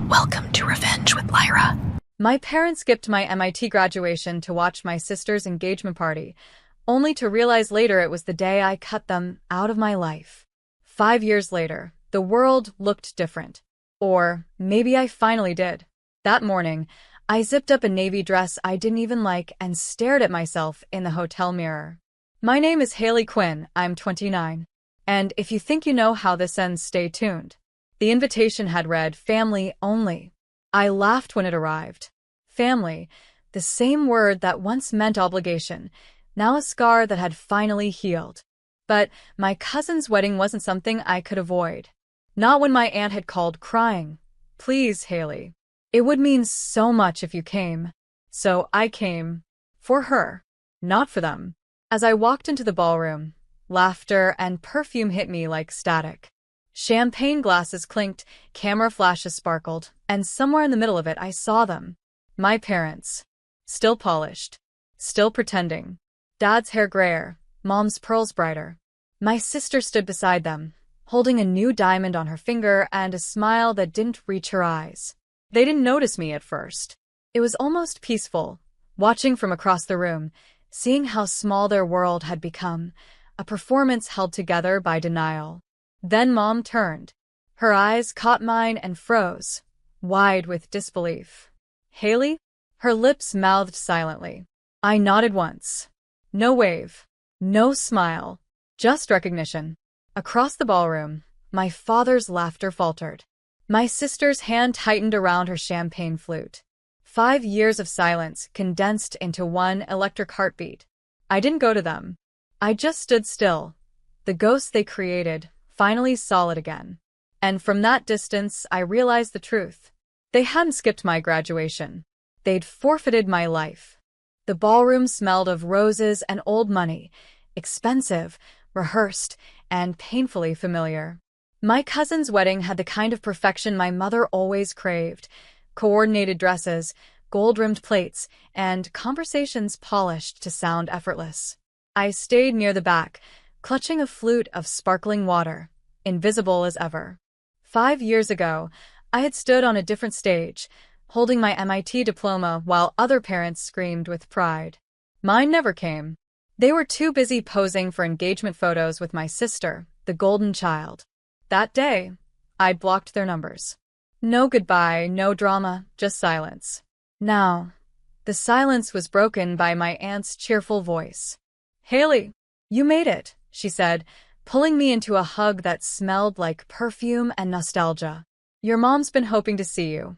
Welcome to Revenge with Lyra. My parents skipped my MIT graduation to watch my sister's engagement party, only to realize later it was the day I cut them out of my life. 5 years later, the world looked different. Or maybe I finally did. That morning, I zipped up a navy dress I didn't even like and stared at myself in the hotel mirror. My name is Haley Quinn, I'm 29. And if you think you know how this ends, stay tuned. The invitation had read, family only. I laughed when it arrived. Family, the same word that once meant obligation, now a scar that had finally healed. But my cousin's wedding wasn't something I could avoid. Not when my aunt had called crying. Please, Haley. It would mean so much if you came. So I came. For her. Not for them. As I walked into the ballroom, laughter and perfume hit me like static. Champagne glasses clinked, camera flashes sparkled, and somewhere in the middle of it I saw them. My parents. Still polished. Still pretending. Dad's hair grayer, Mom's pearls brighter. My sister stood beside them, holding a new diamond on her finger and a smile that didn't reach her eyes. They didn't notice me at first. It was almost peaceful, watching from across the room, seeing how small their world had become, a performance held together by denial. Then Mom turned. Her eyes caught mine and froze, wide with disbelief. Haley? Her lips mouthed silently. I nodded once. No wave. No smile. Just recognition. Across the ballroom, my father's laughter faltered. My sister's hand tightened around her champagne flute. 5 years of silence condensed into one electric heartbeat. I didn't go to them. I just stood still. The ghost they created, finally solid again. And from that distance, I realized the truth. They hadn't skipped my graduation. They'd forfeited my life. The ballroom smelled of roses and old money, expensive, rehearsed, and painfully familiar. My cousin's wedding had the kind of perfection my mother always craved. Coordinated dresses, gold-rimmed plates, and conversations polished to sound effortless. I stayed near the back, clutching a flute of sparkling water, invisible as ever. 5 years ago, I had stood on a different stage, holding my MIT diploma while other parents screamed with pride. Mine never came. They were too busy posing for engagement photos with my sister, the golden child. That day, I'd blocked their numbers. No goodbye, no drama, just silence. Now, the silence was broken by my aunt's cheerful voice. Haley, you made it, she said, pulling me into a hug that smelled like perfume and nostalgia. Your mom's been hoping to see you.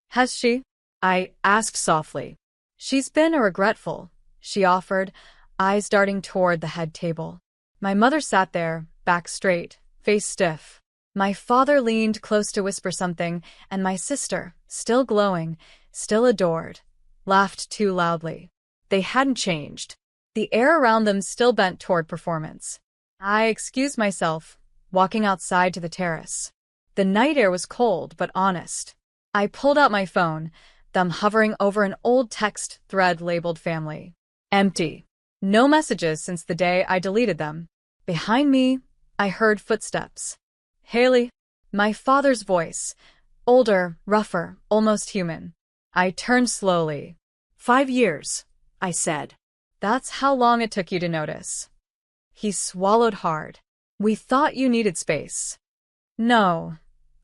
Has she? I asked softly. She's been regretful, she offered, eyes darting toward the head table. My mother sat there, back straight, face stiff. My father leaned close to whisper something, and my sister, still glowing, still adored, laughed too loudly. They hadn't changed. The air around them still bent toward performance. I excused myself, walking outside to the terrace. The night air was cold but honest. I pulled out my phone, thumb hovering over an old text thread labeled family. Empty. No messages since the day I deleted them. Behind me, I heard footsteps. Haley? My father's voice. Older, rougher, almost human. I turned slowly. 5 years, I said. That's how long it took you to notice. He swallowed hard. We thought you needed space. No,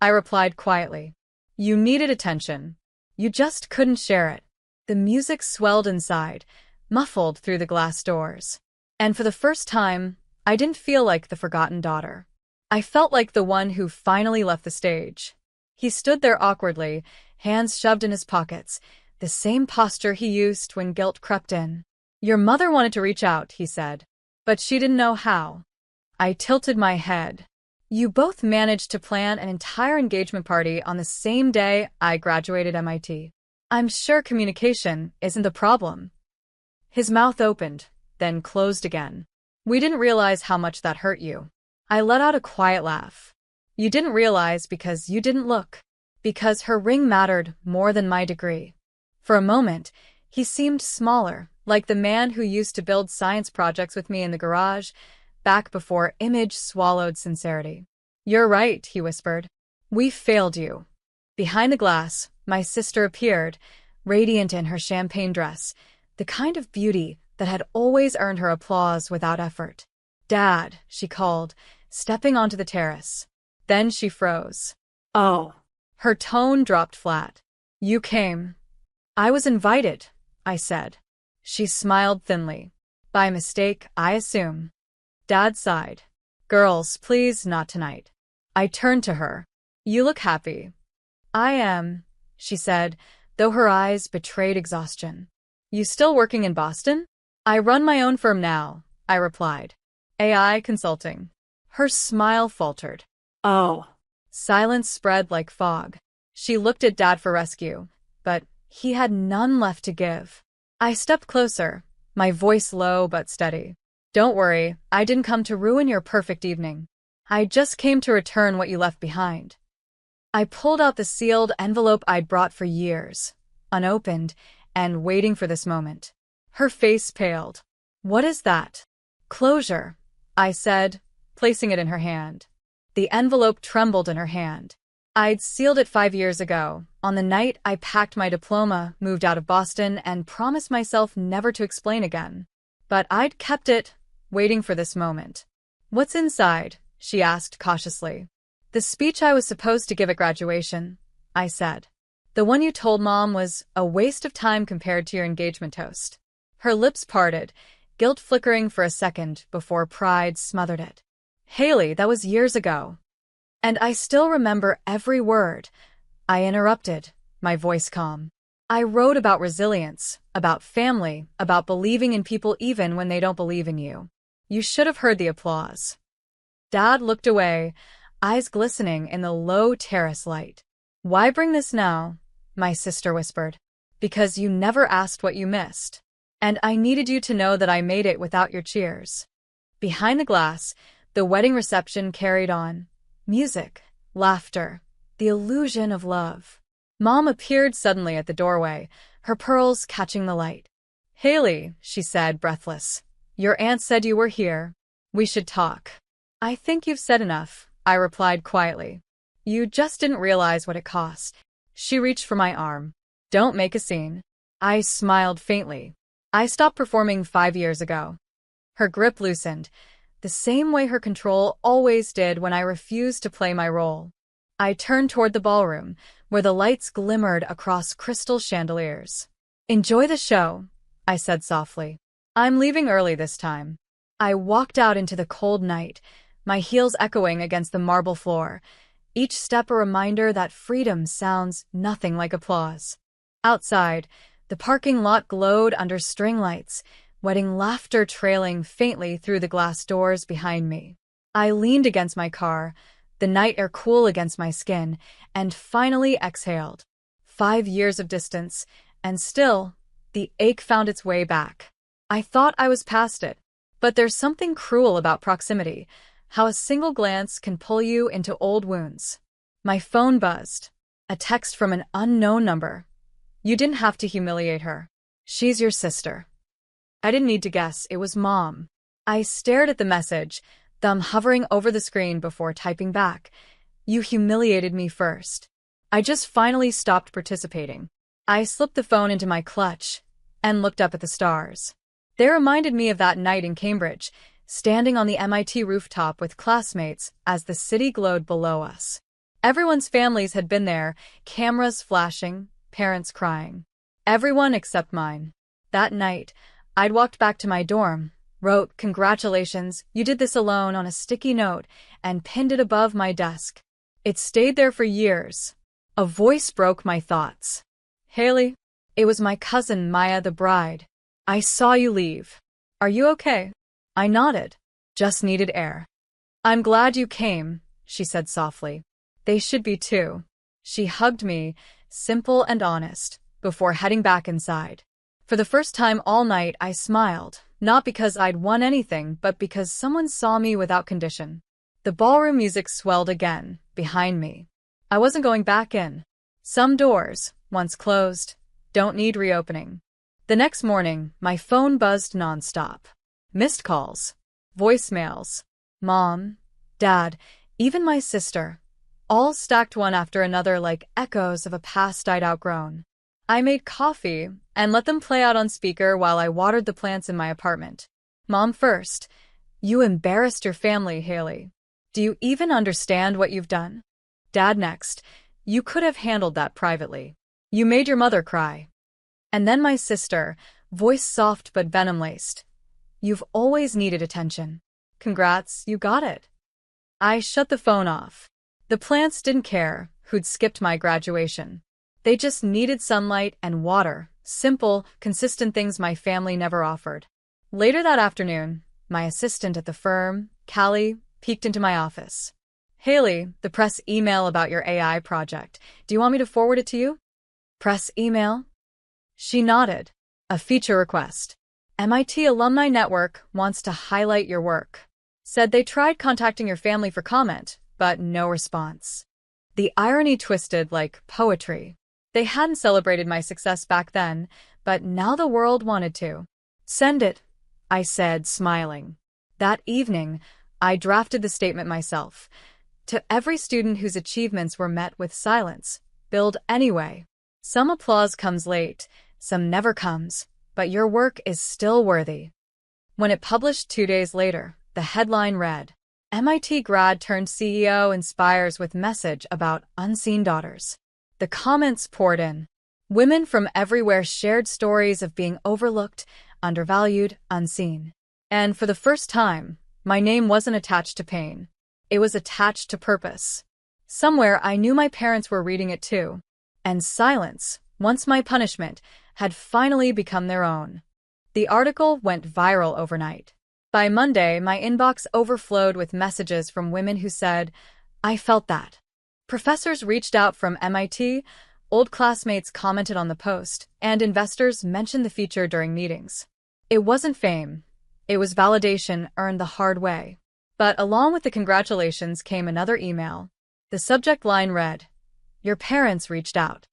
I replied quietly. You needed attention. You just couldn't share it. The music swelled inside, muffled through the glass doors. And for the first time, I didn't feel like the forgotten daughter. I felt like the one who finally left the stage. He stood there awkwardly, hands shoved in his pockets, the same posture he used when guilt crept in. Your mother wanted to reach out, he said, but she didn't know how. I tilted my head. You both managed to plan an entire engagement party on the same day I graduated MIT. I'm sure communication isn't the problem. His mouth opened, then closed again. We didn't realize how much that hurt you. I let out a quiet laugh. You didn't realize because you didn't look. Because her ring mattered more than my degree. For a moment, he seemed smaller, like the man who used to build science projects with me in the garage, back before image swallowed sincerity. You're right, he whispered. We failed you. Behind the glass, my sister appeared, radiant in her champagne dress, the kind of beauty that had always earned her applause without effort. "Dad," she called, stepping onto the terrace. Then she froze. Oh. Her tone dropped flat. "You came." "I was invited," I said. She smiled thinly. "By mistake, I assume." Dad sighed. "Girls, please, not tonight." I turned to her. "You look happy." "I am," she said, though her eyes betrayed exhaustion. "You still working in Boston?" "I run my own firm now," I replied. "AI consulting." Her smile faltered. Oh. Silence spread like fog. She looked at Dad for rescue, but he had none left to give. I stepped closer, my voice low but steady. "Don't worry, I didn't come to ruin your perfect evening. I just came to return what you left behind." I pulled out the sealed envelope I'd brought for years, unopened, and waiting for this moment. Her face paled. "What is that?" "Closure," I said, placing it in her hand. The envelope trembled in her hand. I'd sealed it 5 years ago, on the night I packed my diploma, moved out of Boston, and promised myself never to explain again. But I'd kept it, waiting for this moment. "What's inside?" she asked cautiously. "The speech I was supposed to give at graduation," I said. "The one you told Mom was a waste of time compared to your engagement toast." Her lips parted, guilt flickering for a second before pride smothered it. "Haley, that was years ago. And I still remember every word." I interrupted, my voice calm. "I wrote about resilience, about family, about believing in people even when they don't believe in you. You should have heard the applause." Dad looked away, eyes glistening in the low terrace light. "Why bring this now?" my sister whispered. "Because you never asked what you missed. And I needed you to know that I made it without your cheers." Behind the glass, the wedding reception carried on. Music, laughter, the illusion of love. Mom appeared suddenly at the doorway, her pearls catching the light. "Haley," she said, breathless. "Your aunt said you were here. We should talk." "I think you've said enough," I replied quietly. "You just didn't realize what it cost." She reached for my arm. "Don't make a scene." I smiled faintly. "I stopped performing 5 years ago." Her grip loosened, the same way her control always did when I refused to play my role. I turned toward the ballroom, where the lights glimmered across crystal chandeliers. "Enjoy the show," I said softly. "I'm leaving early this time." I walked out into the cold night, my heels echoing against the marble floor, each step a reminder that freedom sounds nothing like applause. Outside, the parking lot glowed under string lights, wedding laughter trailing faintly through the glass doors behind me. I leaned against my car, the night air cool against my skin, and finally exhaled. 5 years of distance, and still, the ache found its way back. I thought I was past it, but there's something cruel about proximity, how a single glance can pull you into old wounds. My phone buzzed. A text from an unknown number. "You didn't have to humiliate her. She's your sister." I didn't need to guess, it was Mom. I stared at the message, thumb hovering over the screen before typing back. "You humiliated me first." I just finally stopped participating. I slipped the phone into my clutch and looked up at the stars. They reminded me of that night in Cambridge, standing on the MIT rooftop with classmates as the city glowed below us. Everyone's families had been there, cameras flashing, parents crying. Everyone except mine. That night, I'd walked back to my dorm, wrote "Congratulations, you did this alone" on a sticky note, and pinned it above my desk. It stayed there for years. A voice broke my thoughts. "Haley?" It was my cousin Maya, the bride. "I saw you leave. Are you okay?" I nodded. "Just needed air." "I'm glad you came," she said softly. "They should be too." She hugged me, simple and honest, before heading back inside. For the first time all night, I smiled, not because I'd won anything, but because someone saw me without condition. The ballroom music swelled again, behind me. I wasn't going back in. Some doors, once closed, don't need reopening. The next morning, my phone buzzed nonstop. Missed calls, voicemails, Mom, Dad, even my sister. all stacked one after another like echoes of a past I'd outgrown. I made coffee and let them play out on speaker while I watered the plants in my apartment. Mom first. You embarrassed your family, Haley. Do you even understand what you've done? Dad next. You could have handled that privately. You made your mother cry. And then my sister, voice soft but venom-laced. You've always needed attention. Congrats, you got it. I shut the phone off. The plants didn't care who'd skipped my graduation. They just needed sunlight and water, simple, consistent things my family never offered. Later that afternoon, my assistant at the firm, Callie, peeked into my office. Haley, the press email about your AI project. Do you want me to forward it to you? Press email? She nodded. A feature request. MIT Alumni Network wants to highlight your work. Said they tried contacting your family for comment, but no response. The irony twisted like poetry. They hadn't celebrated my success back then, but now the world wanted to. Send it, I said, smiling. That evening, I drafted the statement myself. To every student whose achievements were met with silence, build anyway. Some applause comes late, some never comes, but your work is still worthy. When it published 2 days later, the headline read, MIT grad turned CEO inspires with message about unseen daughters. The comments poured in. Women from everywhere shared stories of being overlooked, undervalued, unseen. And for the first time, my name wasn't attached to pain. It was attached to purpose. Somewhere I knew my parents were reading it too. And silence, once my punishment, had finally become their own. The article went viral overnight. By Monday, my inbox overflowed with messages from women who said, I felt that. Professors reached out from MIT, old classmates commented on the post, and investors mentioned the feature during meetings. It wasn't fame. It was validation earned the hard way. But along with the congratulations came another email. The subject line read, Your parents reached out.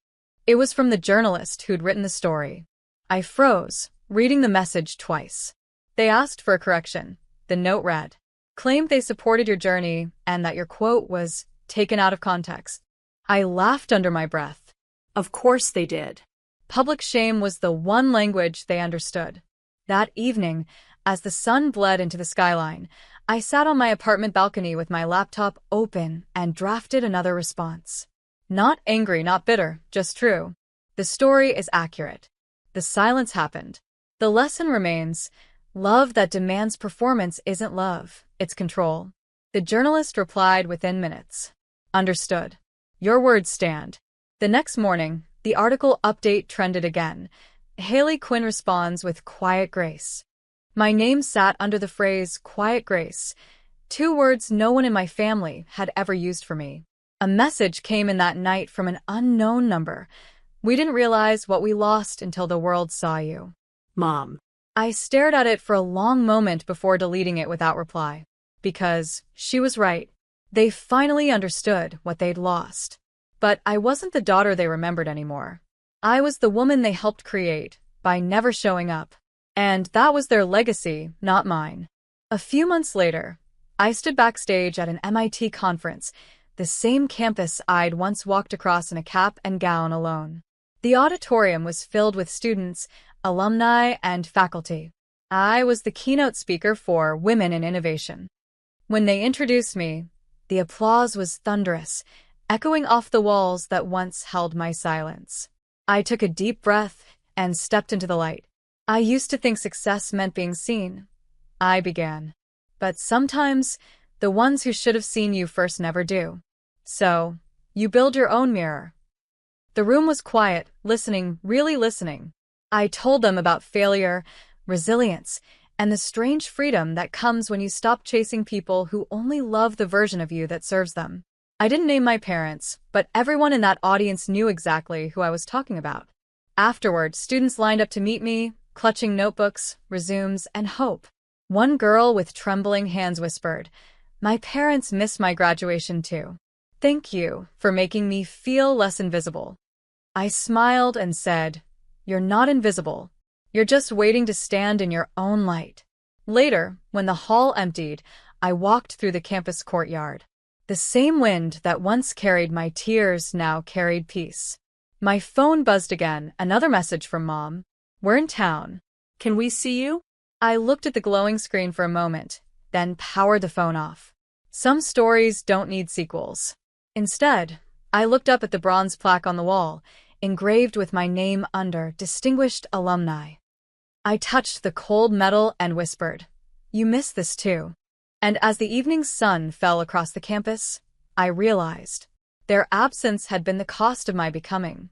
It was from the journalist who'd written the story. I froze, reading the message twice. They asked for a correction. The note read, claimed they supported your journey and that your quote was taken out of context. I laughed under my breath. Of course they did. Public shame was the one language they understood. That evening, as the sun bled into the skyline, I sat on my apartment balcony with my laptop open and drafted another response. Not angry, not bitter, just true. The story is accurate. The silence happened. The lesson remains. Love that demands performance isn't love, it's control. The journalist replied within minutes. Understood. Your words stand. The next morning, the article update trended again. Haley Quinn responds with quiet grace. My name sat under the phrase quiet grace, 2 words no one in my family had ever used for me. A message came in that night from an unknown number. We didn't realize what we lost until the world saw you. Mom. I stared at it for a long moment before deleting it without reply. Because she was right. They finally understood what they'd lost. But I wasn't the daughter they remembered anymore. I was the woman they helped create by never showing up. And that was their legacy, not mine. A few months later, I stood backstage at an MIT conference, the same campus I'd once walked across in a cap and gown alone. The auditorium was filled with students, alumni, and faculty. I was the keynote speaker for Women in Innovation. When they introduced me, the applause was thunderous, echoing off the walls that once held my silence. I took a deep breath and stepped into the light. I used to think success meant being seen. I began. But sometimes, the ones who should have seen you first never do. So, you build your own mirror. The room was quiet, listening, really listening. I told them about failure, resilience, and the strange freedom that comes when you stop chasing people who only love the version of you that serves them. I didn't name my parents, but everyone in that audience knew exactly who I was talking about. Afterward, students lined up to meet me, clutching notebooks, resumes, and hope. One girl with trembling hands whispered, My parents missed my graduation too. Thank you for making me feel less invisible. I smiled and said, You're not invisible. You're just waiting to stand in your own light. Later, when the hall emptied, I walked through the campus courtyard. The same wind that once carried my tears now carried peace. My phone buzzed again, another message from Mom. "We're in town. Can we see you?" I looked at the glowing screen for a moment, then powered the phone off. Some stories don't need sequels. Instead, I looked up at the bronze plaque on the wall, engraved with my name under Distinguished Alumni. I touched the cold metal and whispered, "You missed this too." And as the evening sun fell across the campus, I realized their absence had been the cost of my becoming.